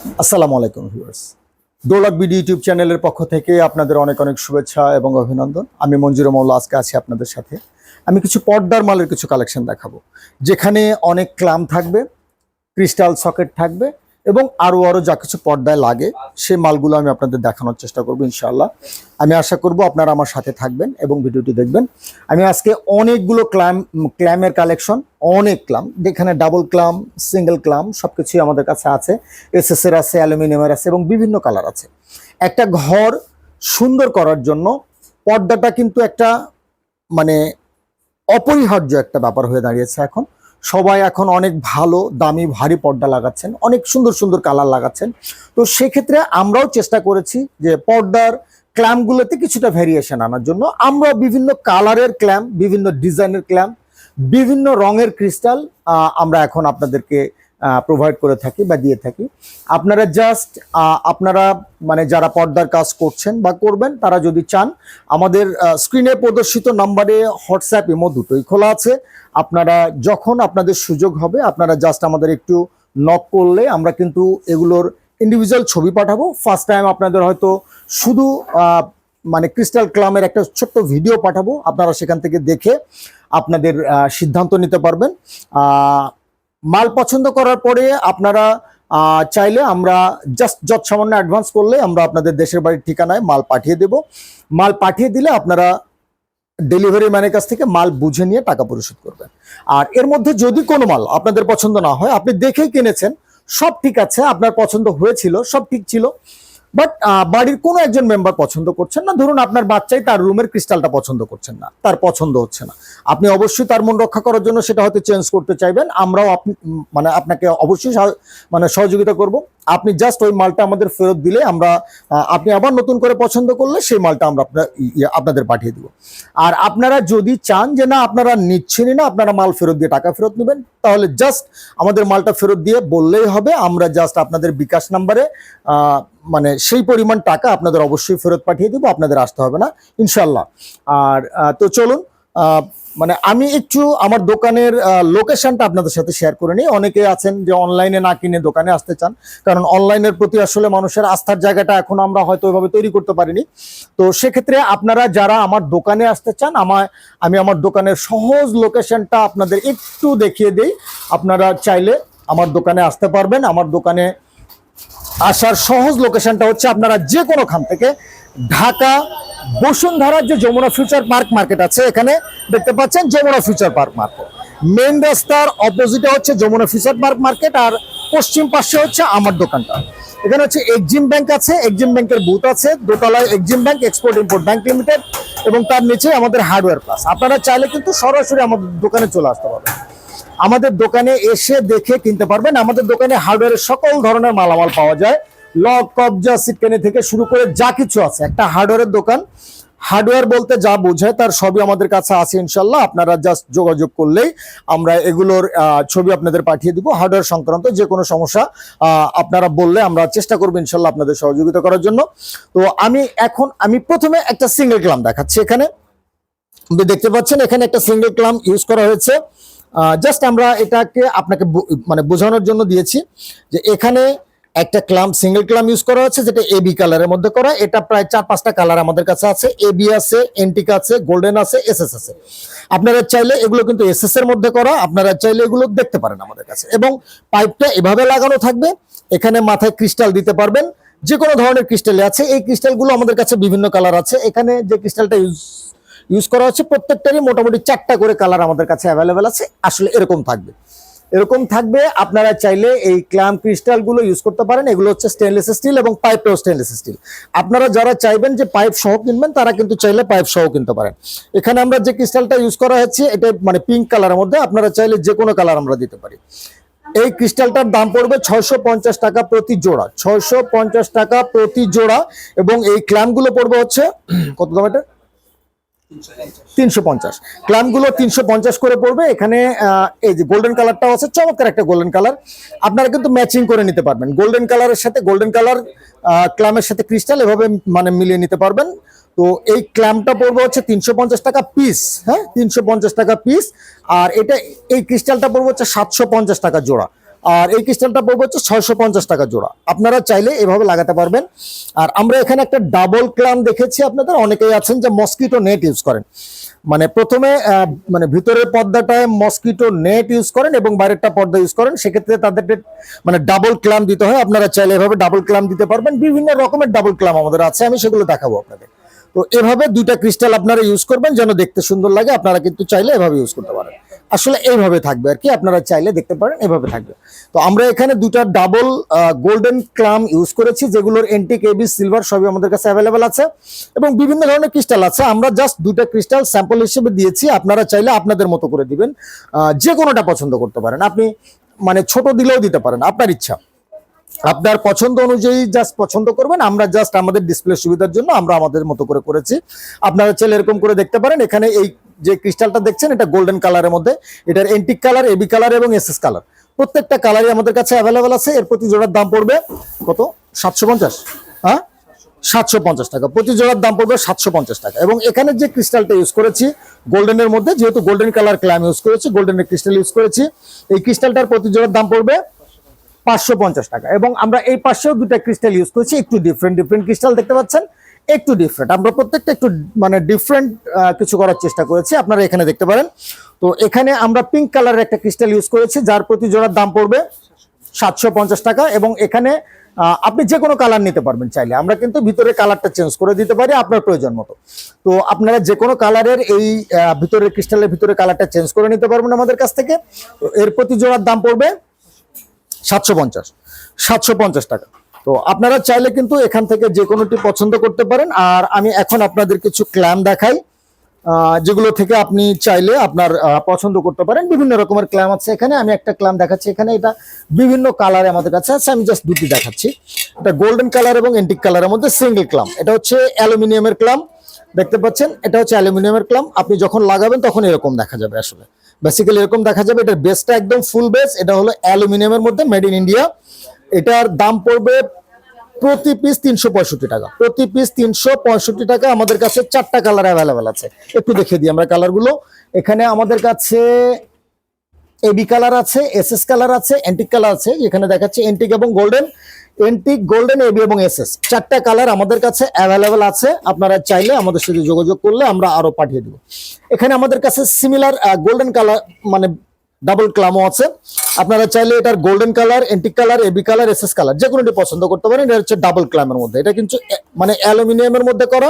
আসসালামু আলাইকুম ভিউয়ার্স, দৌলত BD YouTube চ্যানেলের পক্ষ থেকে আপনাদের অনেক অনেক শুভেচ্ছা এবং অভিনন্দন। আমি মঞ্জুর মৌলা আজকে আছি আপনাদের সাথে। আমি কিছু পর্দার মালের কিছু কালেকশন দেখাবো, যেখানে অনেক ক্লাম থাকবে, ক্রিস্টাল সকেট থাকবে এবং আরও যা কিছু পর্দায় লাগে সেই মালগুলো আমি আপনাদের দেখানোর চেষ্টা করবো ইনশাআল্লাহ। আমি আশা করব আপনারা আমার সাথে থাকবেন এবং ভিডিওটি দেখবেন। আমি আজকে অনেকগুলো ক্ল্যামের কালেকশন, অনেক ক্লাম, যেখানে ডাবল ক্লাম, সিঙ্গেল ক্লাম সব কিছুই আমাদের কাছে আছে। এসএসের আছে, অ্যালুমিনিয়ামের আছে এবং বিভিন্ন কালার আছে। একটা ঘর সুন্দর করার জন্য পর্দাটা কিন্তু একটা মানে অপরিহার্য একটা ব্যাপার হয়ে দাঁড়িয়েছে এখন। সবাই এখন অনেক ভালো দামি ভারী পর্দা লাগাচ্ছেন, অনেক সুন্দর সুন্দর কালার লাগাচ্ছেন। তো সেক্ষেত্রে আমরাও চেষ্টা করেছি যে পর্দার ক্ল্যাম্পগুলোতে কিছুটা ভ্যারিয়েশন আনার জন্য। আমরা বিভিন্ন কালারের ক্ল্যাম্প, বিভিন্ন ডিজাইনের ক্ল্যাম্প, বিভিন্ন রঙের ক্রিস্টাল আমরা এখন আপনাদেরকে প্রোভাইড করে থাকি বা দিয়ে থাকি। আপনারা জাস্ট আপনারা মানে যারা পর্দার কাজ করছেন বা করবেন, তারা যদি চান, আমাদের স্ক্রিনে প্রদর্শিত নাম্বারে হোয়াটসঅ্যাপ ইমো দুটোই খোলা আছে। আপনারা যখন আপনাদের সুযোগ হবে, আপনারা জাস্ট আমাদের একটু নক করলে আমরা কিন্তু এগুলোর ইন্ডিভিজুয়াল ছবি পাঠাবো। ফার্স্ট টাইম আপনাদের হয়তো শুধু মানে ক্রিস্টাল ক্লামের একটা ছোট্ট ভিডিও পাঠাবো, আপনারা সেখান থেকে দেখে আপনাদের সিদ্ধান্ত নিতে পারবেন। মাল পছন্দ করার পরে আপনারা চাইলে আমরা জাস্ট সামান্য অ্যাডভান্স করলে আমরা আপনাদের দেশের বাড়ির ঠিকানায় মাল পাঠিয়ে দেব। মাল পাঠিয়ে দিলে আপনারা ডেলিভারি ম্যানের কাছ থেকে মাল বুঝে নিয়ে টাকা পরিশোধ করবেন। আর এর মধ্যে যদি কোনো মাল আপনাদের পছন্দ না হয়, আপনি দেখেই কিনেছেন, সব ঠিক আছে, আপনার পছন্দ হয়েছিল, সব ঠিক ছিল, বাট বাড়ির কোনো একজন মেম্বার পছন্দ করছেন না, ধরুন আপনার বাচ্চাই তার রুমের ক্রিস্টালটা পছন্দ করছেন না, তার পছন্দ হচ্ছে না, আপনি অবশ্যই তার মন রক্ষা করার জন্য সেটা হয়তো চেঞ্জ করতে চাইবেন। আমরাও মানে আপনাকে অবশ্যই মানে সহযোগিতা করব। আপনি জাস্ট ওই মালটা আমাদের ফেরত দিলে আমরা আপনি আবার নতুন করে পছন্দ করলে সেই মালটা আমরা আপনাদের পাঠিয়ে দিব। আর আপনারা যদি চান যে না আপনারা নিচ্ছেনই না, আপনারা মাল ফেরত দিয়ে টাকা ফেরত নেবেন, তাহলে জাস্ট আমাদের মালটা ফেরত দিয়ে বললেই হবে। আমরা জাস্ট আপনাদের বিকাশ নাম্বারে মানে সেই পরিমাণ টাকা আপনাদের অবশ্যই ফেরত পাঠিয়ে দেবো, আপনাদের আসতে হবে না ইনশাল্লাহ। আর তো চলুন, মানে আমি একটু আমার দোকানের লোকেশনটা আপনাদের সাথে শেয়ার করে নিই। অনেকে আছেন যে অনলাইনে না কিনে দোকানে আসতে চান, কারণ অনলাইনের প্রতি আসলে মানুষের আস্থার জায়গাটা এখন আমরা হয়তো ওইভাবে তৈরি করতে পারিনি। তো সেক্ষেত্রে আপনারা যারা আমার দোকানে আসতে চান, আমি আমার দোকানের সহজ লোকেশনটা আপনাদের একটু দেখিয়ে দিই। আপনারা চাইলে আমার দোকানে আসতে পারবেন। আমার দোকানে আসার সহজ লোকেশনটা হচ্ছে, আপনারা যে কোনো খান থেকে ঢাকা বসুন্ধরার যে যমুনা ফিউচার পার্ক মার্কেট আছে, এখানে দেখতে পাচ্ছেন Jamuna future park market, main রাস্তার অপোজিটে হচ্ছে যমুনা ফিউচার পার্ক মার্কেট, আর পশ্চিম পাশে হচ্ছে আমার দোকানটা। এখানে হচ্ছে এক্সিম ব্যাংক আছে, এক্সিম ব্যাংকের বুথ আছে দোতলায়, Exim bank export import bank limited, এবং তার নিচে আমাদের হার্ডওয়্যার প্লাস। আপনারা চাইলে কিন্তু সরাসরি আমাদের দোকানে চলে আসতে পারবেন, আমাদের দোকানে এসে দেখে কিনতে পারবেন। আমাদের দোকানে হার্ডওয়্যারের সকল ধরনের মালামাল পাওয়া যায়, লক, কবজা, সিটকানি থেকে শুরু করে যা কিছু আছে। একটা হার্ডওয়্যারের দোকান, হার্ডওয়্যার বলতে যা বোঝায় তার সবই আমাদের কাছে আছে ইনশাল্লাহ। আপনারা জাস্ট যোগাযোগ করলেই আমরা এগুলোর ছবি আপনাদের পাঠিয়ে দিব। হার্ডওয়্যার সংক্রান্ত যে কোনো সমস্যা আপনারা বললে আমরা চেষ্টা করবো ইনশাল্লাহ আপনাদের সহযোগিতা করার জন্য। তো আমি প্রথমে একটা সিঙ্গেল ক্লাম দেখাচ্ছি। এখানে দেখতে পাচ্ছেন, এখানে একটা সিঙ্গেল ক্লাম ইউজ করা হয়েছে। জাস্ট আমরা এটাকে আপনাকে মানে বোঝানোর জন্য দিয়েছি যে এখানে একটা ক্লাম, সিঙ্গেল ক্লাম ইউজ করা হচ্ছে, যেটা এবি কালারের মধ্যে করা। এটা প্রায় 4-5টা কালার আমাদের কাছে আছে, এবি আছে, এন্টিক আছে, গোল্ডেন আছে, এসএস আছে। আপনারা চাইলে এগুলো কিন্তু এসএস এর মধ্যে করা, আপনারা চাইলে এগুলো দেখতে পারেন আমাদের কাছে। এবং পাইপটা এভাবে লাগানো থাকবে, এখানে মাথায় ক্রিস্টাল দিতে পারবেন, যে কোনো ধরনের ক্রিস্টাল আছে। এই ক্রিস্টালগুলো আমাদের কাছে বিভিন্ন কালার আছে। এখানে যে ক্রিস্টালটা ইউজ করা হচ্ছে প্রত্যেকটারই মোটামুটি 4টা করে কালার আমাদের কাছে অ্যাভেলেবেল আছে। আসলে এরকম থাকবে। আপনারা চাইলে এই ক্ল্যাম্প ক্রিস্টালগুলো ইউজ করতে পারেন। এগুলো হচ্ছে স্টেনলেস স্টিল এবং পাইপটাও স্টেনলেস স্টিল। আপনারা যারা চাইবেন যে পাইপ সহ কিনবেন, তারা কিন্তু চাইলে পাইপ সহ কিনতে পারেন। এখানে আমরা যে ক্রিস্টালটা ইউজ করা হচ্ছে, এটা মানে পিঙ্ক কালারের মধ্যে, আপনারা চাইলে যে কোনো কালার আমরা দিতে পারি। এই ক্রিস্টালটার দাম পড়বে 650 টাকা প্রতি জোড়া, 650 টাকা প্রতি জোড়া। এবং এই ক্ল্যাম্পগুলো পড়বে হচ্ছে কত দাম, এটা 350। ক্ল্যাম্পগুলো 350 করে পড়বে। এখানে এই যে গোল্ডেন কালারটাও আছে, চমৎকার একটা গোল্ডেন কালার, আপনারা কিন্তু ম্যাচিং করে নিতে পারবেন। গোল্ডেন কালারের সাথে গোল্ডেন কালার ক্ল্যাম্পের সাথে ক্রিস্টাল এভাবে মানে মিলিয়ে নিতে পারবেন। তো এই ক্ল্যাম্পটা পড়বে হচ্ছে 350 টাকা পিস, হ্যাঁ 350 টাকা পিস। আর এই ক্রিস্টালটা পড়বে হচ্ছে 750 টাকা জোড়া। আর এই ক্রিস্টালটা পড়বে হচ্ছে 650 টাকা জোড়া। আপনারা চাইলে এভাবে লাগাতে পারবেন। আর আমরা এখানে একটা ডাবল ক্লাম দেখেছি, আপনাদের অনেকেই আছেন যে মসকিটো নেট ইউজ করেন, মানে প্রথমে মানে ভিতরের পর্দাটায় মসকিটো নেট ইউজ করেন এবং বাইরেরটা পর্দা ইউজ করেন, সেক্ষেত্রে তাদেরকে মানে ডাবল ক্লাম দিতে হয়। আপনারা চাইলে এভাবে ডাবল ক্লাম দিতে পারবেন। বিভিন্ন রকমের ডাবল ক্লাম আমাদের আছে, আমি সেগুলো দেখাবো আপনাদের। তো এভাবে দুইটা ক্রিস্টাল আপনারা ইউজ করবেন যেন দেখতে সুন্দর লাগে। আপনারা কিন্তু চাইলে এভাবে ইউজ করতে পারেন, আসলে এইভাবে থাকবে আর কি, আপনারা চাইলে দেখতে পারেন এভাবে থাকবে। তো আমরা এখানে দুটা ডাবল গোল্ডেন ক্লাম ইউজ করেছি, যেগুলোর এন্টিক, এবি, সিলভার সবই আমাদের কাছে অ্যাভেলেবেল আছে এবং বিভিন্ন ধরনের ক্রিস্টাল আছে। আমরা জাস্ট দুটা ক্রিস্টাল স্যাম্পল হিসেবে দিয়েছি, আপনারা চাইলে আপনাদের মতো করে দিবেন, যে কোনোটা পছন্দ করতে পারেন। আপনি মানে ছোট দিলেও দিতে পারেন, আপনার ইচ্ছা, আপনার পছন্দ অনুযায়ী জাস্ট পছন্দ করবেন। আমরা জাস্ট আমাদের ডিসপ্লে সুবিধার জন্য আমরা আমাদের মতো করে করেছি, আপনারা চাইলে এরকম করে দেখতে পারেন। এখানে এই যে ক্রিস্টালটা দেখছেন এটা গোল্ডেন কালারের মধ্যে, এটার এন্টিক কালার, এবি কালার এবং এসএস কালার প্রত্যেকটা কালারই আমাদের কাছে অ্যাভেলেবেল আছে। এর প্রতি জোড়ার দাম পড়বে কত? 750, হ্যাঁ 750 টাকা প্রতি জোড়ার দাম পড়বে 750 টাকা। এবং এখানে যে ক্রিস্টালটা ইউজ করেছি গোল্ডেনের মধ্যে, যেহেতু গোল্ডেন কালার ক্ল্যাম ইউজ করেছি, গোল্ডেনের ক্রিস্টাল ইউজ করেছি, এই ক্রিস্টালটার প্রতি জোড়ার দাম পড়বে 550 টাকা। এবং আমরা এই পাশেও দুটা ক্রিস্টাল ইউজ করেছি, একটু ডিফারেন্ট ক্রিস্টাল দেখতে পাচ্ছেন, একটু ডিফারেন্ট। আমরা প্রত্যেকটা একটু মানে ডিফারেন্ট কিছু করার চেষ্টা করেছি, আপনারা এখানে দেখতে পারেন। তো এখানে আমরা পিঙ্ক কালারের একটা ক্রিস্টাল ইউজ করেছি, যার প্রতি জোড়ার দাম পড়বে 750 টাকা। এবং এখানে আপনি যে কোনো কালার নিতে পারবেন চাইলে, আমরা কিন্তু ভিতরে কালারটা চেঞ্জ করে দিতে পারি আপনার প্রয়োজন মতো। তো আপনারা যে কোনো কালারের এই ভিতরের ক্রিস্টালের ভিতরে কালারটা চেঞ্জ করে নিতে পারবেন আমাদের কাছ থেকে। তো এর প্রতি জোড়ার দাম পড়বে 750 টাকা। তো আপনারা চাইলে কিন্তু এখান থেকে যে কোনোটি পছন্দ করতে পারেন। আর আমি এখন আপনাদের কিছু ক্ল্যাম দেখাই, যেগুলো থেকে আপনি চাইলে আপনার পছন্দ করতে পারেন। বিভিন্ন রকমের ক্ল্যাম আছে এখানে, আমি একটা ক্ল্যাম দেখাচ্ছি এখানে, এটা বিভিন্ন কালারে আমাদের কাছে আছে, আমি জাস্ট দুটি দেখাচ্ছি। এটা গোল্ডেন কালার এবং এন্টিক কালারের মধ্যে সিঙ্গেল ক্ল্যাম, এটা হচ্ছে অ্যালুমিনিয়ামের ক্ল্যাম, দেখতে পাচ্ছেন এটা হচ্ছে অ্যালুমিনিয়ামের ক্ল্যাম। আপনি যখন লাগাবেন তখন এরকম দেখা যাবে, আসলে বেসিক্যালি এরকম দেখা যাবে। এটার বেসটা একদম ফুল বেস, এটা হলো অ্যালুমিনিয়ামের মধ্যে, মেড ইন ইন্ডিয়া। এটার দাম পড়বে প্রতি পিস 365 টাকা, প্রতি পিস 365 টাকা। আমাদের কাছে 4টা কালার অ্যাভেলেবেল আছে, একটু দেখে দিই আমরা কালারগুলো। এখানে আমাদের কাছে এবি কালার আছে, এসএস কালার আছে, এন্টিক কালার আছে। এখানে দেখাচ্ছি এন্টিক এবং গোল্ডেন, এন্টিক, গোল্ডেন, এবি এবং এসএস 4টা কালার আমাদের কাছে অ্যাভেলেবেল আছে। আপনারা চাইলে আমাদের সাথে যোগাযোগ করলে আমরা আরো পাঠিয়ে দেব। এখানে আমাদের কাছে সিমিলার গোল্ডেন কালার মানে ডাবল ক্লামও আছে, আপনারা চাইলে এটার golden colour, antique colour, AB colour, SS colour যে কোনোটি পছন্দ করতে পারেন। এটা হচ্ছে ডাবল ক্লামের মধ্যে, এটা কিন্তু মানে অ্যালুমিনিয়ামের মধ্যে করা,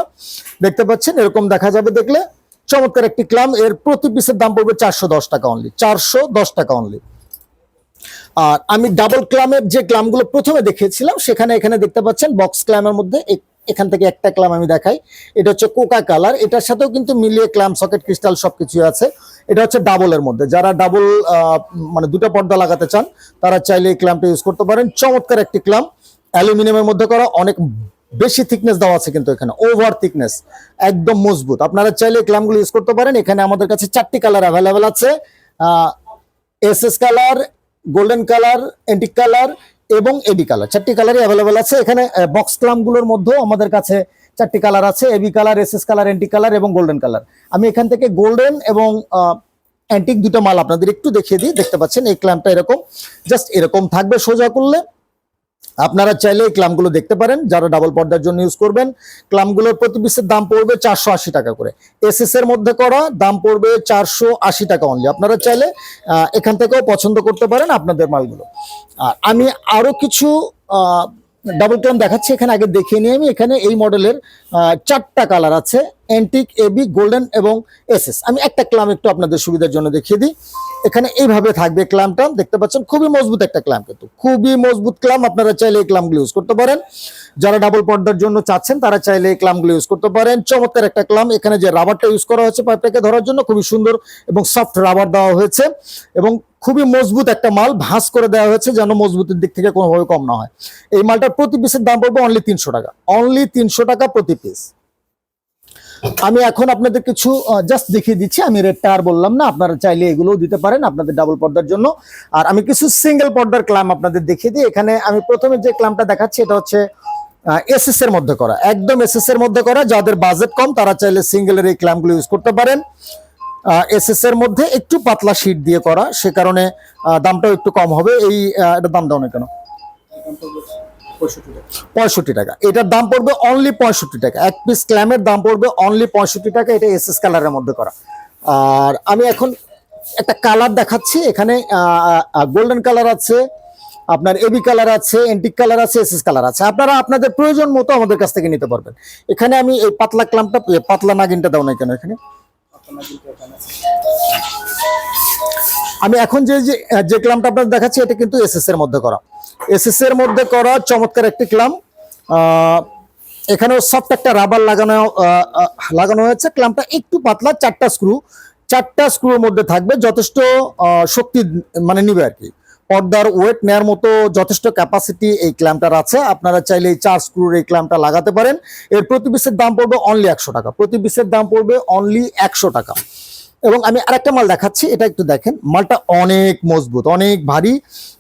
দেখতে পাচ্ছেন এরকম দেখা যাবে দেখলে। চমৎকার একটি ক্লাম, এর প্রতি পিসের দাম পড়বে 410 টাকা অনলি, 410 টাকা অনলি। আর আমি ডাবল ক্লামের যে ক্লামগুলো প্রথমে দেখিয়েছিলাম সেখানে এখানে দেখতে পাচ্ছেন বক্স ক্লামের মধ্যে এখান থেকে একটা ক্লাম আমি দেখাই, এটা হচ্ছে কোকা কালার, এটার সাথেও কিন্তু মিলিয়ে ক্লাম, সকেট, ক্রিস্টাল সবকিছু আছে। এটা হচ্ছে ডাবলের মধ্যে, যারা ডাবল মানে দুটো পর্দা লাগাতে চান তারা চাইলে এই ক্লামটা ইউজ করতে পারেন। চমৎকার একটি ক্লাম, অ্যালুমিনিয়ামের মধ্যে করা, অনেক বেশি থিকনেস দেওয়া আছে কিন্তু এখানে, ওভার থিকনেস, একদম মজবুত। আপনারা চাইলে এই ক্লামগুলো ইউজ করতে পারেন। এখানে আমাদের কাছে 4টি কালার অ্যাভেলেবেল আছে, SS colour, golden colour, antique colour এবং এবি কালার, 4টি কালারই অ্যাভেলেবেল আছে। এখানে বক্স ক্লামগুলোর মধ্যেও আমাদের কাছে 4টি কালার আছে, AB colour, SS colour, antique colour এবং গোল্ডেন কালার। আমি এখান থেকে গোল্ডেন এবং অ্যান্টিক দুটো মাল আপনাদের একটু দেখিয়ে দিই। দেখতে পাচ্ছেন এই ক্ল্যাম্পটা এরকম, জাস্ট এরকম থাকবে সোজা করলে। আপনারা চাইলে এই ক্লামগুলো দেখতে পারেন, যারা ডাবল পর্দার জন্য ইউজ করবেন। ক্লামগুলোর প্রতি পিসের দাম পড়বে 480 টাকা করে, এসএস এর মধ্যে করা, দাম পড়বে 480 টাকা অনলি। আপনারা চাইলে এখান থেকেও পছন্দ করতে পারেন আপনাদের মালগুলো। আর আমি আরো কিছু ডাবল ক্লাম দেখাচ্ছি, এখানে আগে দেখিয়ে নিই আমি। এখানে এই মডেলের 4টা কালার আছে, এন্টিক, এবি, গোল্ডেন এবং এসএস। আমি একটা ক্লাম একটু আপনাদের সুবিধার জন্য দেখিয়ে দিই। এখানে এইভাবে থাকবে ক্লামটা, দেখতে পাচ্ছেন খুবই মজবুত একটা ক্লাম, কিন্তু খুবই মজবুত ক্লাম। আপনারা চাইলে এই ক্লামগুলো ইউজ করতে পারেন, যারা ডাবল পর্দার জন্য চাচ্ছেন তারা চাইলে এই ক্লামগুলো ইউজ করতে পারেন। চমৎকার একটা ক্লাম, এখানে যে রাবারটা ইউজ করা হয়েছে পাইপটাকে ধরার জন্য খুবই সুন্দর এবং সফট রাবার দেওয়া হয়েছে এবং খুবই মজবুত একটা মাল, ভাঁজ করে দেওয়া হয়েছে যেন মজবুতের দিক থেকে কোনোভাবে কম না হয়। এই মালটার প্রতি পিসের দাম পড়বে অনলি 300 টাকা, অনলি 300 টাকা প্রতি পিস। আমি এখন আপনাদের কিছু জাস্ট দেখিয়ে দিচ্ছি, আমি রেটটা আর বললাম না, আপনারা চাইলে এগুলোও দিতে পারেন আপনাদের ডাবল পর্দার জন্য। আর আমি কিছু সিঙ্গেল পর্দার ক্লাম আপনাদের দেখিয়ে দিই। এখানে আমি প্রথমে যে ক্লামটা দেখাচ্ছি এটা হচ্ছে এসএস এর মধ্যে করা, একদম এসএস এর মধ্যে করা। যাদের বাজেট কম তারা চাইলে সিঙ্গেলের এই ক্লামগুলো ইউজ করতে পারেন। এসএস এর মধ্যে একটু পাতলা শীট দিয়ে করা, সে কারণে দামটাও একটু কম হবে। এই এটার দাম দাও না কেন? 65 টাকা। এটার দাম পড়বে অনলি 65 টাকা। এক পিস ক্ল্যামের দাম পড়বে অনলি 65 টাকা। এটা এসএস কালারের মধ্যে করা। আর আমি এখন একটা কালার দেখাচ্ছি। এখানে গোল্ডেন কালার আছে, আপনার এবি কালার আছে, এন্টিক কালার আছে, এসএস কালার আছে। আপনারা আপনাদের প্রয়োজন মতো আমাদের কাছ থেকে নিতে পারবেন। এখানে আমি এই পাতলা ক্ল্যাম্পটা, পাতলা নাগিনটা দাও না কেন এখানে? আমি এখন যে ক্ল্যাম্পটা আপনাদের দেখাচ্ছি এটা কিন্তু এসএস এর মধ্যে করা। এসএস এর মধ্যে করা চমৎকার একটি ক্ল্যাম্প। এখানেও সফট একটা রাবার লাগানো হয়েছে। ক্ল্যাম্পটা একটু পাতলা, চারটা স্ক্রুর মধ্যে থাকবে, যথেষ্ট শক্তি মানে নিবে আর কি। পর্দার ওয়েট নেওয়ার মতো যথেষ্ট ক্যাপাসিটি এই ক্ল্যাম্পটার আছে। আপনারা চাইলে এই 4 স্ক্রুর এই ক্ল্যাম্পটা লাগাতে পারেন। এর প্রতি পিসের দাম পড়বে অনলি 100 টাকা। প্রতি পিসের দাম পড়বে অনলি 100 টাকা। এবং আমি আরেকটা মাল দেখাচ্ছি, এটা একটু দেখেন। মালটা অনেক মজবুত, অনেক ভারী।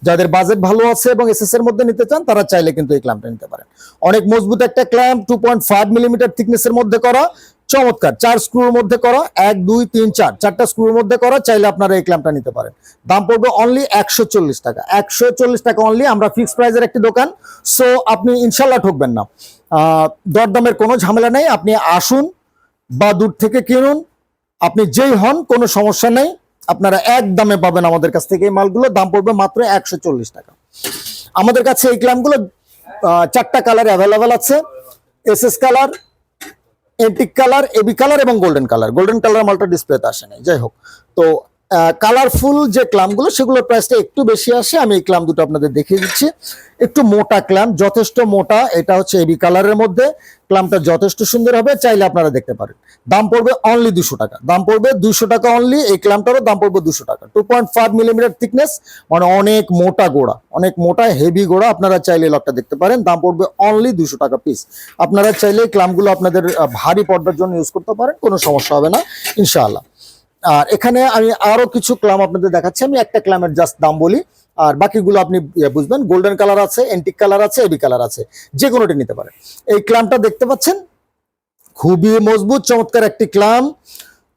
যাদের বাজেট ভালো আছে এবং এসএস এর মধ্যে নিতে চান তারা চাইলে কিন্তু এই ক্ল্যাম্পটা নিতে পারেন। অনেক মজবুত একটা ক্ল্যাম্প, 2.5 মিলিমিটার থিকনেসের মধ্যে করা, চমৎকার। 4 স্ক্রুর মধ্যে করা, 1 2 3 4 চারটা স্ক্রুর মধ্যে করা। চাইলে আপনারা এই ক্ল্যাম্পটা নিতে পারেন। দাম পড়বে অনলি 140 টাকা। 140 টাকা অনলি। আমরা ফিক্সড প্রাইসের একটি দোকান, সো আপনি ইনশাল্লাহ ঠকবেন না। দরদামের কোনো ঝামেলা নেই। আপনি আসুন বা দূর থেকে কিনুন, আপনি যেই হন কোনো সমস্যা নেই। আপনারা এক দামে পাবেন আমাদের কাছ থেকে এই মালগুলো। দাম পড়বে মাত্র 140 টাকা। আমাদের কাছে এই ক্ল্যাম্পগুলো 4টা কালার অ্যাভেলেবেল আছে। SS colour, antique colour, AB colour এবং গোল্ডেন কালার। গোল্ডেন কালার মালটা ডিসপ্লেতে আসে নাই, যাই হোক। তো কালারফুল যে ক্ল্যাম্পগুলো সেগুলোর প্রাইসটা একটু বেশি আসে। আমি এই ক্ল্যাম্প দুটো আপনাদের দেখিয়ে দিচ্ছি। একটু মোটা ক্ল্যাম্প, যথেষ্ট মোটা। এটা হচ্ছে এবি কালারের মধ্যে। ক্ল্যাম্পটা যথেষ্ট সুন্দর হবে, চাইলে আপনারা দেখতে পারেন। দাম পড়বে অনলি 200 টাকা। দাম পড়বে 200 টাকা অনলি। এই ক্ল্যাম্পটারও দাম পড়বে 200 টাকা। 2.5 মিলিমিটার থিকনেস, মানে অনেক মোটা গোড়া, অনেক মোটা হেভি গোড়া। আপনারা চাইলে লকটা দেখতে পারেন। দাম পড়বে অনলি 200 টাকা পিস। আপনারা চাইলে ক্ল্যাম্পগুলো আপনাদের ভারী পর্দার জন্য ইউজ করতে পারেন, কোনো সমস্যা হবে না ইনশাআল্লাহ। আর এখানে আমি আরো কিছু ক্ল্যাম্প আপনাদের দেখাচ্ছি। আমি একটা ক্ল্যাম্পের জাস্ট দাম বলি, আর বাকিগুলো আপনি বুঝবেন। গোল্ডেন কালার আছে, এন্টিক কালার আছে, এবি কালার আছে, যে কোনোটি নিতে পারেন। এই ক্ল্যাম্পটা দেখতে পাচ্ছেন, খুবই মজবুত, চমৎকার একটি ক্ল্যাম্প,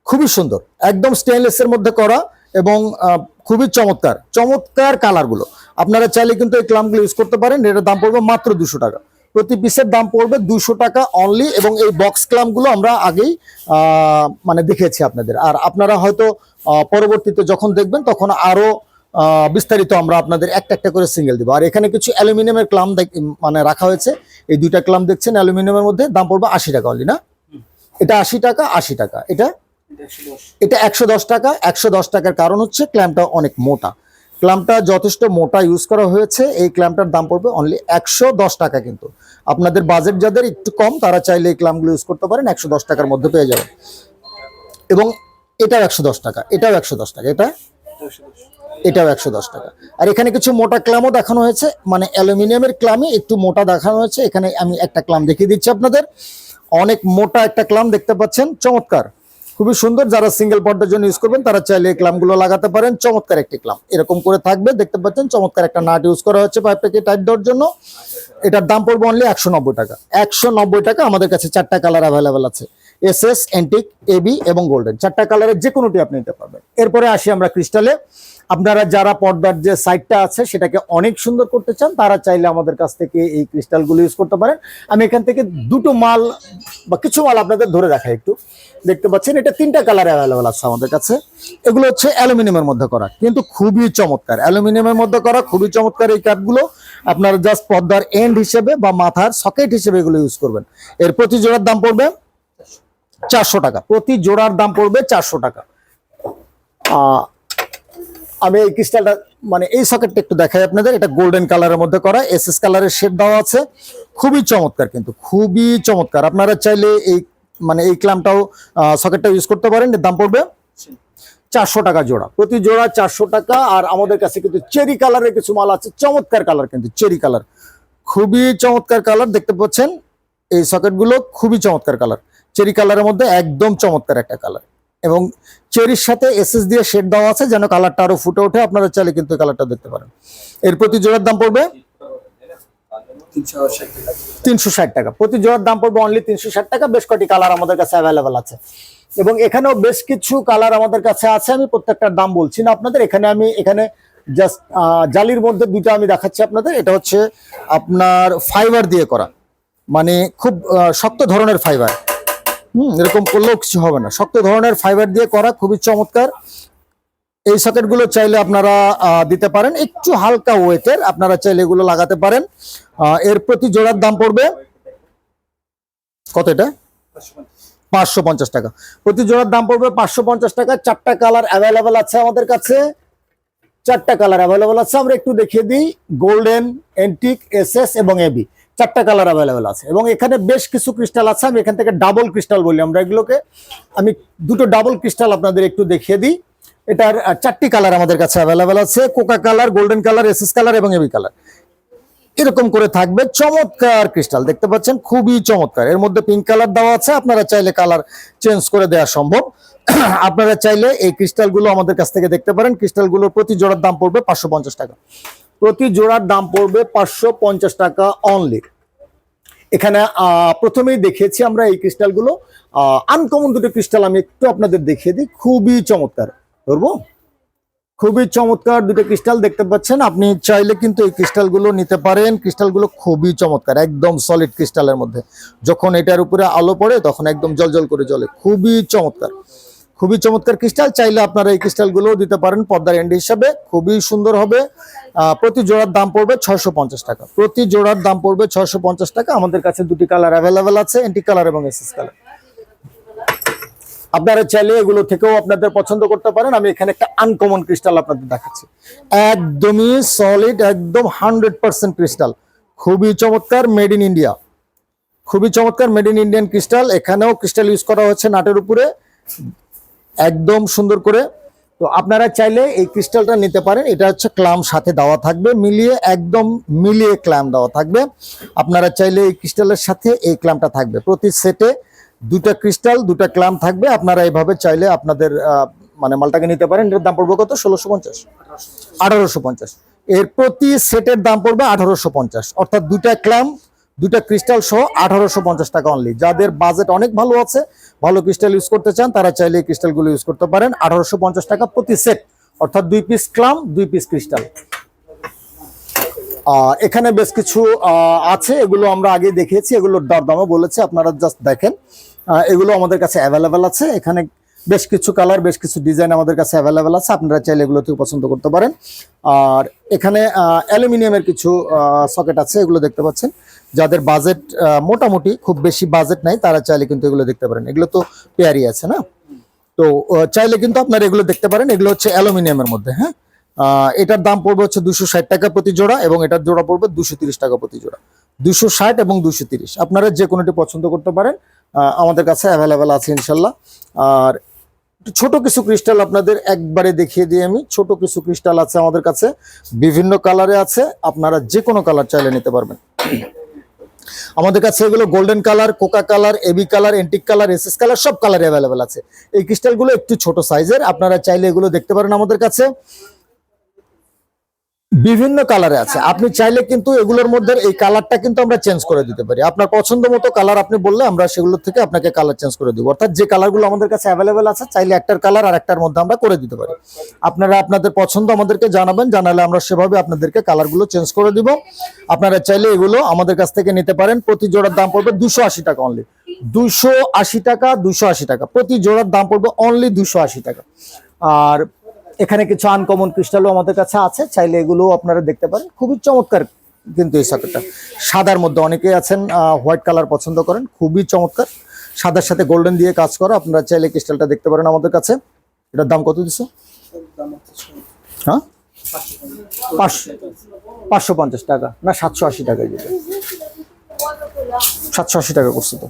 খুবই সুন্দর, একদম স্টেনলেস এর মধ্যে করা এবং খুবই চমৎকার চমৎকার কালারগুলো। আপনারা চাইলে কিন্তু এই ক্ল্যাম্পগুলো ইউজ করতে পারেন। এটার দাম পড়বে মাত্র 200 টাকা। প্রতি পিসের দাম পড়বে 200 টাকা অনলি। এবং এই বক্স ক্ল্যাম্পগুলো আমরা আগেই মানে দেখেছি আপনাদের। আর আপনারা হয়তো পরবর্তীতে যখন দেখবেন তখন আরো বিস্তারিত আমরা আপনাদের একটা একটা করে সিঙ্গেল দিব। আর এখানে কিছু অ্যালুমিনিয়ামের ক্ল্যাম্প মানে রাখা হয়েছে। এই দুইটা ক্ল্যাম্প দেখছেন অ্যালুমিনিয়ামের মধ্যে। দাম পড়বে 80 টাকা অনলি। না, এটা 80 টাকা, 80 টাকা। এটা 110 টাকা। 110 টাকার কারণ হচ্ছে ক্ল্যাম্পটা অনেক মোটা। ক্ল্যাম্পটা যথেষ্ট মোটা ইউজ করা হয়েছে। এই ক্ল্যাম্পটার দাম পড়বে অনলি 110 টাকা। কিন্তু আপনাদের বাজেট যাদের একটু কম তারা চাইলে এই ক্ল্যাম্পগুলো ইউজ করতে পারেন। 110 টাকার মধ্যে পেয়ে যাবেন। এবং এটাও 110 টাকা, এটাও 110 টাকা, এটাও 110 টাকা। আর এখানে কিছু মোটা ক্ল্যাম্পও দেখানো হয়েছে, মানে অ্যালুমিনিয়ামের ক্ল্যাম্পে একটু মোটা দেখানো হয়েছে। এখানে আমি একটা ক্ল্যাম্প দেখিয়ে দিচ্ছি আপনাদের। অনেক মোটা একটা ক্ল্যাম্প দেখতে পাচ্ছেন, চমৎকার, খুবই সুন্দর। যারা সিঙ্গেল পর্দার জন্য ইউজ করবেন তারা চাইলে এই ক্ল্যাম্পগুলো লাগাতে পারেন। চমৎকার একটি ক্ল্যাম্প এরকম করে থাকবে, দেখতে পাচ্ছেন। চমৎকার একটা নাট ইউজ করা হচ্ছে পাইপটাকে টাইট দেওয়ার জন্য। এটার দাম পড়বে অনলি 190 টাকা। 190 টাকা। আমাদের কাছে 4টা কালার অ্যাভেলেবেল আছে, এসএস, এন্টিক, এবি এবং গোল্ডেন। 4টা কালারের যে কোনোটি আপনি নিতে পারবেন। এরপরে আসি আমরা ক্রিস্টালে। আপনারা যারা পর্দার যে সাইডটা আছে সেটাকে অনেক সুন্দর করতে চান তারা চাইলে আমাদের কাছ থেকে এই ক্রিস্টালগুলো ইউজ করতে পারেন। আমি এখান থেকে দুটো মাল বা কিছু মাল আপনাদের ধরে দেখাই একটু। দেখতে পাচ্ছেন এটা 3টা কালার অ্যাভেলেবেল আছে আমাদের কাছে। এগুলো হচ্ছে অ্যালুমিনিয়ামের মধ্যে করা, কিন্তু খুবই চমৎকার। অ্যালুমিনিয়ামের মধ্যে করা, খুবই চমৎকার এই কাঠগুলো। আপনারা জাস্ট পর্দার এন্ড হিসেবে বা মাথার সকেট হিসেবে এগুলো ইউজ করবেন। এর প্রতি জোড়ার দাম পড়বে 400 টাকা। প্রতি জোড়ার দাম পড়বে 400 টাকা। আমি এই ক্রিস্টালটা মানে এই সকেটটা একটু দেখাই আপনাদের। এটা গোল্ডেন কালারের মধ্যে করা, এসএস কালারের শেড দেওয়া আছে, খুবই চমৎকার, কিন্তু খুবই চমৎকার। আপনারা চাইলে এই মানে এই ক্ল্যাম্পটাও সকেটটা ইউজ করতে পারেন। এর দাম পড়বে 400 টাকা জোড়া। প্রতি জোড়া 400 টাকা। আর আমাদের কাছে কিন্তু চেরি কালারের কিছু মাল আছে, চমৎকার কালার, কিন্তু চেরি কালার, খুবই চমৎকার কালার। দেখতে পাচ্ছেন এই সকেটগুলো খুবই চমৎকার কালার, চেরি কালারের মধ্যে একদম চমৎকার একটা কালার। এবং চেরির সাথে এসএস দিয়ে শেড দেওয়া আছে যেন কালারটা আরো ফুটে ওঠে। আপনারা চাইলে কিন্তু কালারটা দেখতে পারেন। এর প্রতি জোড়ার দাম পড়বে 360 টাকা। প্রতি জোড়ার দাম পড়বে অনলি 360 টাকা। বেশ কটি কালার আমাদের কাছে অ্যাভেলেবেল আছে। এবং এখানেও বেশ কিছু কালার আমাদের কাছে আছে, আমি প্রত্যেকটার দাম বলছি না আপনাদের। এখানে জাস্ট জালির মধ্যে দুটো আমি দেখাচ্ছি আপনাদের। এটা হচ্ছে আপনার ফাইবার দিয়ে করা, মানে খুব শক্ত ধরনের ফাইবার, এরকম করলেও কিছু হবে না, শক্ত ধরনের ফাইবার দিয়ে করা, খুবই চমৎকার। এই সকেটগুলো চাইলে আপনারা দিতে পারেন, একটু হালকা ওয়েটের, আপনারা চাইলে এগুলো লাগাতে পারেন। এর প্রতি জোড়ার দাম পড়বে কত? এটা 550 টাকা প্রতি জোড়ার দাম পড়বে, 550 টাকা। 4টা কালার অ্যাভেলেবেল আছে আমাদের কাছে, 4টা কালার অ্যাভেলেবেল আছে। আমরা একটু দেখিয়ে দিই, গোল্ডেন, এন্টিক, এসএস এবং এবি, 4টা কালার অ্যাভেলেবেল আছে। এবং এখানে বেশ কিছু ক্রিস্টাল আছে, আমি এখান থেকে ডাবল ক্রিস্টাল বলি আমরা এগুলোকে। আমি দুটো ডাবল ক্রিস্টাল আপনাদের একটু দেখিয়ে দিই। এটার 4টি কালার আমাদের কাছে অ্যাভেলেবেল আছে, Coca colour, golden colour, SS colour এবং এবি কালার, এরকম করে থাকবে। চমৎকার ক্রিস্টাল দেখতে পাচ্ছেন, খুবই চমৎকার। এর মধ্যে পিঙ্ক কালার দেওয়া আছে, আপনারা চাইলে কালার চেঞ্জ করে দেওয়া সম্ভব। আপনারা চাইলে এই ক্রিস্টালগুলো আমাদের কাছ থেকে দেখতে পারেন। ক্রিস্টালগুলোর প্রতি জোড়ার দাম পড়বে 550 টাকা, প্রতি জোড়ার দাম পড়বে 550 টাকা অনলি। এখানে প্রথমেই দেখিয়েছি আমরা এই ক্রিস্টালগুলো, আনকমন দুটো ক্রিস্টাল আমি একটু আপনাদের দেখিয়ে দিই, খুবই চমৎকার। ধরবো, খুবই চমৎকার দুটো ক্রিস্টাল দেখতে পাচ্ছেন। আপনি চাইলে কিন্তু এই ক্রিস্টালগুলো নিতে পারেন। ক্রিস্টালগুলো খুবই চমৎকার, একদম সলিড ক্রিস্টালের মধ্যে, যখন এটার উপরে আলো পড়ে তখন একদম জলজল করে জ্বলে, খুবই চমৎকার, খুবই চমৎকার ক্রিস্টাল। চাইলে আপনারা এই ক্রিস্টালগুলো দিতে পারেন পর্দার এন্ড হিসাবে, খুবই সুন্দর হবে। প্রতি জোড়ার দাম পড়বে 650 টাকা, প্রতি জোড়ার দাম পড়বে 650 টাকা। আমাদের কাছে দুটি কালার অ্যাভেলেবেল আছে, এন্টিক কালার এবং এসএস কালার। আপনারা চাইলে এগুলো থেকেও আপনাদের পছন্দ করতে পারেন। আমি এখানে একটা আনকমন ক্রিস্টাল আপনাদের দেখাচ্ছি, একদমই সলিড, একদম 100% ক্রিস্টাল, খুবই চমৎকার, মেড ইন ইন্ডিয়া, খুবই চমৎকার মেড ইন ইন্ডিয়ান ক্রিস্টাল। এখানেও ক্রিস্টাল ইউজ করা হচ্ছে নাটের উপরে, একদম সুন্দর করে। তো আপনারা চাইলে এই ক্রিস্টালটা নিতে পারেন। এটা হচ্ছে ক্লাম সাথে দেওয়া থাকবে, মিলিয়ে, একদম মিলিয়ে ক্লাম দেওয়া থাকবে। আপনারা চাইলে এই ক্রিস্টালের সাথে এই ক্লামটা থাকবে, প্রতি সেটে দুটা ক্রিস্টাল, দুটা ক্লাম থাকবে। আপনারা এইভাবে চাইলে আপনাদের মানে মালটাকে নিতে পারেন। এর দাম পড়বে কত? 1650, 1850। এর প্রতি সেটের দাম পড়বে 1850, অর্থাৎ দুটা ক্লাম, দুটা ক্রিস্টাল সহ 1850 টাকা অনলি। যাদের বাজেট অনেক ভালো আছে, ভালো ক্রিস্টাল ইউজ করতে চান, তারা চাইলে এই ক্রিস্টালগুলো ইউজ করতে পারেন। 1850 টাকা প্রতি সেট, অর্থাৎ 2 পিস ক্লাম, 2 পিস ক্রিস্টাল। এখানে বেশ কিছু আছে, এগুলো আমরা আগে দেখিয়েছি, এগুলোর দরদামও বলেছে, আপনারা জাস্ট দেখেন। এগুলো আমাদের কাছে অ্যাভেলেবেল আছে। এখানে বেশ কিছু কালার, বেশ কিছু ডিজাইন আমাদের কাছে অ্যাভেলেবেল আছে, আপনারা চাইলে এগুলো থেকে পছন্দ করতে পারেন। আর এখানে অ্যালুমিনিয়ামের কিছু সকেট আছে, এগুলো দেখতে পাচ্ছেন। যাদের বাজেট মোটামুটি, খুব বেশি বাজেট নাই, তারা চাইলে কিন্তু এগুলো দেখতে পারেন। এগুলো তো পেয়ারি আছে না, তো চাইলে কিন্তু আপনারা এগুলো দেখতে পারেন। এগুলো হচ্ছে অ্যালুমিনিয়ামের মধ্যে, হ্যাঁ। এটার দাম পড়বে হচ্ছে 260 টাকা প্রতি জোড়া, এবং এটার জোড়া পড়বে 230 টাকা প্রতি জোড়া, 260 এবং 230। আপনারা যে কোনোটি পছন্দ করতে পারেন, আমাদের কাছে অ্যাভেলেবেল আছে ইনশাল্লাহ। আর ছোট কিছু ক্রিস্টাল আপনাদের একবারে দেখিয়ে দিই আমি। ছোট কিছু ক্রিস্টাল আছে আমাদের কাছে, বিভিন্ন কালারে আছে, আপনারা যে কোনো কালার চাইলে নিতে পারবেন। আমাদের কাছে এগুলো গোল্ডেন কালার, কোকা colour, AB colour, antique colour, SS colour, সব কালার অ্যাভেলেবেল আছে। এই ক্রিস্টালগুলো একটু ছোট সাইজের, আপনারা চাইলে এগুলো দেখতে পারেন আমাদের কাছে। বিভিন্ন কালারে আছে, আপনি চাইলে কিন্তু এগুলোর মধ্যে এই কালারটা কিন্তু আমরা চেঞ্জ করে দিতে পারি। আপনার পছন্দ মতো কালার আপনি বললে আমরা সেগুলোর থেকে আপনাকে কালার চেঞ্জ করে দিব। অর্থাৎ যে কালারগুলো আমাদের কাছে অ্যাভেলেবেল আছে, চাইলে একটার কালার আর একটার মধ্যে আমরা করে দিতে পারি। আপনারা আপনাদের পছন্দ আমাদেরকে জানাবেন, জানালে আমরা সেভাবে আপনাদেরকে কালারগুলো চেঞ্জ করে দিব। আপনারা চাইলে এগুলো আমাদের কাছ থেকে নিতে পারেন। প্রতি জোড়ার দাম পড়বে 280 টাকা অনলি, 280 টাকা, 280 টাকা প্রতি জোড়ার দাম পড়বে অনলি 280 টাকা। আর এখানে কিছু আনকমন ক্রিস্টালও আমাদের কাছে আছে, চাইলে এগুলো আপনারা দেখতে পারেন। খুবই চমৎকার কিন্তু এই সকেটটা, সাদার মধ্যে অনেকেই আছেন হোয়াইট কালার পছন্দ করেন, খুবই চমৎকার, সাদার সাথে গোল্ডেন দিয়ে কাজ করা। আপনারা চাইলে ক্রিস্টালটা দেখতে পারেন আমাদের কাছে। এটার দাম কত দিছো? হ্যাঁ, 550 টাকা না 780 টাকা, 780 টাকা করছে তো।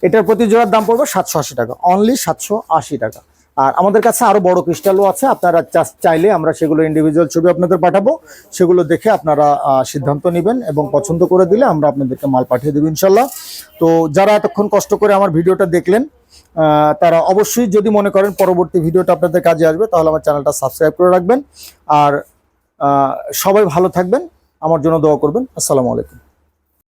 এটার প্রতি জোড়ার দাম পড়বে 780 টাকা অনলি, 780 টাকা। আর আমাদের কাছে আরো বড় ক্রিস্টালও আছে, আপনারা চাইলে আমরা সেগুলো ইন্ডিভিজুয়াল ছবি আপনাদের পাঠাবো, সেগুলো দেখে আপনারা সিদ্ধান্ত নেবেন এবং পছন্দ করে দিলে আমরা আপনাদেরকে মাল পাঠিয়ে দেবো ইনশাল্লাহ। তো যারা এতক্ষণ কষ্ট করে আমার ভিডিওটা দেখলেন, তারা অবশ্যই যদি মনে করেন পরবর্তী ভিডিওটা আপনাদের কাজে আসবে, তাহলে আমার চ্যানেলটা সাবস্ক্রাইব করে রাখবেন। আর সবাই ভালো থাকবেন, আমার জন্য দোয়া করবেন। আসসালামু আলাইকুম।